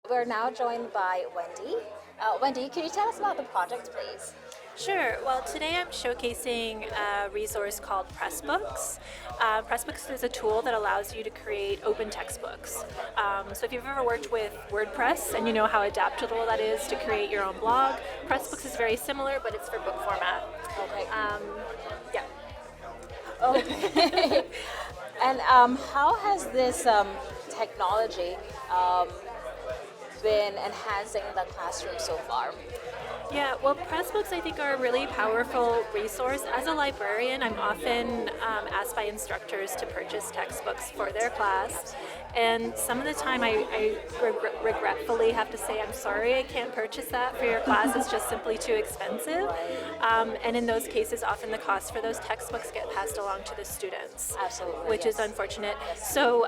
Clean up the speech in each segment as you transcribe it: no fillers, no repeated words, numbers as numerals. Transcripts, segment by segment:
We're now joined by Wendy. Wendy, can you tell us about the project, please? Sure. Well, today I'm showcasing a resource called Pressbooks. Pressbooks is a tool that allows you to create open textbooks. So if you've ever worked with WordPress and you know how adaptable that is to create your own blog, Pressbooks is very similar, but it's for book format. Okay. Yeah. Okay. And how has this technology been enhancing the classroom so far? Yeah, well, Pressbooks I think are a really powerful resource. As a librarian, I'm often asked by instructors to purchase textbooks for their class. And some of the time I regretfully have to say, I'm sorry, I can't purchase that for your class. It's just simply too expensive. And in those cases, often the costs for those textbooks get passed along to the students. Absolutely. Which is unfortunate. So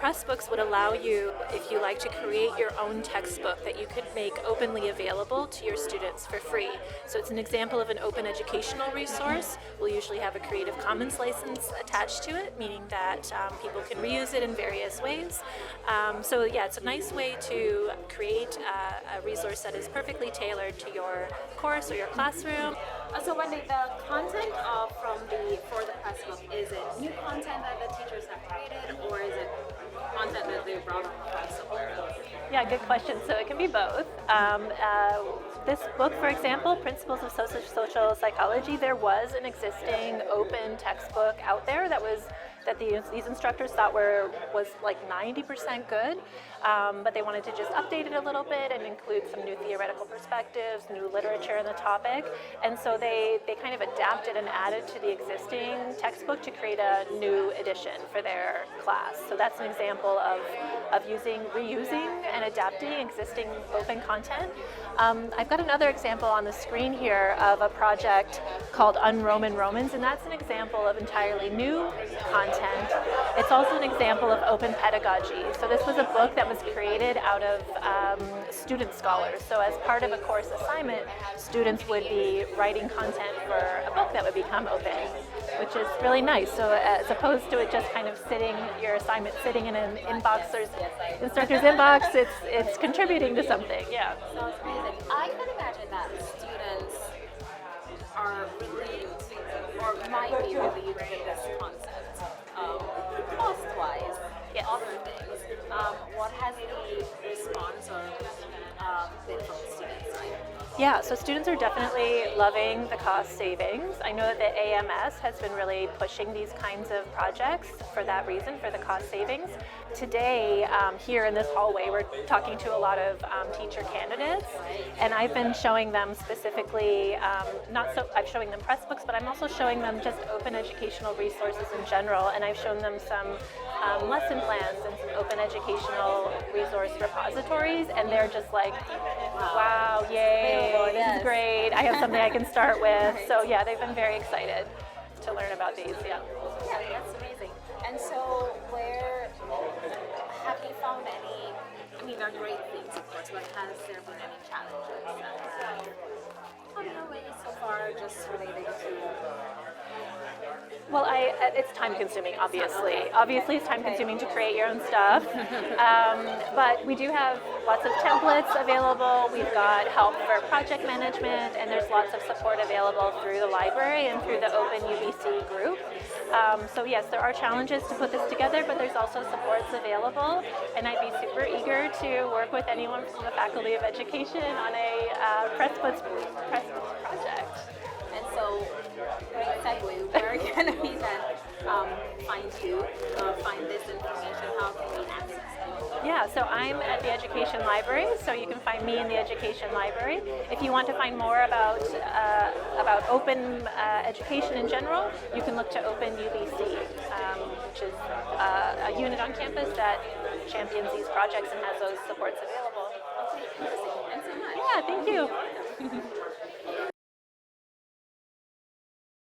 Pressbooks would allow you, if you like, to create your own textbook that you could make openly available to your students for free. So it's an example of an open educational resource. We'll usually have a Creative Commons license attached to it, meaning that people can reuse it in various ways. So yeah, it's a nice way to create a resource that is perfectly tailored to your course or your classroom. So Wendy, the content for the Pressbook, is it new content that the teachers have created, or is it content that they brought from somewhere else? Yeah, good question. So it can be both. This book, for example, Principles of Social Psychology, there was an existing open textbook out there that these instructors thought was like 90% good, but they wanted to just update it a little bit and include some new theoretical perspectives, new literature on the topic, and so they kind of adapted and added to the existing textbook to create a new edition for their class. So that's an example of reusing and adapting existing open content. I've got another example on the screen here of a project called Un-Roman Romans, and that's an example of entirely new content. It's also an example of open pedagogy. So this was a book that was created out of student scholars. So as part of a course assignment, students would be writing content for a book that would become open, which is really nice. So as opposed to it just kind of your assignment sitting in an inbox or instructor's inbox, it's contributing to something. Yeah. Sounds amazing. I can imagine that students are relieved, or might be relieved with this concept. Cost-wise, other things. What has the response or been from the students' side? Yeah, so students are definitely loving the cost savings. I know that the AMS has been really pushing these kinds of projects for that reason, for the cost savings. Today, here in this hallway, we're talking to a lot of teacher candidates, and I've been showing them specifically, I'm showing them Pressbooks, but I'm also showing them just open educational resources in general, and I've shown them some lesson plans and some open educational resource repositories, and they're just like, wow, yay, this is great, I have something I can start with. So yeah, they've been very excited to learn about these. Yeah, that's amazing. And so where have you found any, they're great things of course, but has there been any challenges that have come your way so far, just related to? Well, it's time consuming, obviously. Obviously, it's time consuming to create your own stuff. But we do have lots of templates available. We've got help for project management, and there's lots of support available through the library and through the Open UBC group. So yes, there are challenges to put this together, but there's also supports available. And I'd be super eager to work with anyone from the Faculty of Education on a Pressbooks project. And so, great segue, where can we then find this information? How can we access it? Yeah, so I'm at the Education Library, so you can find me in the Education Library. If you want to find more about open education in general, you can look to Open UBC, which is a unit on campus that champions these projects and has those supports available. Okay, interesting. Thanks so much. Yeah, thank you.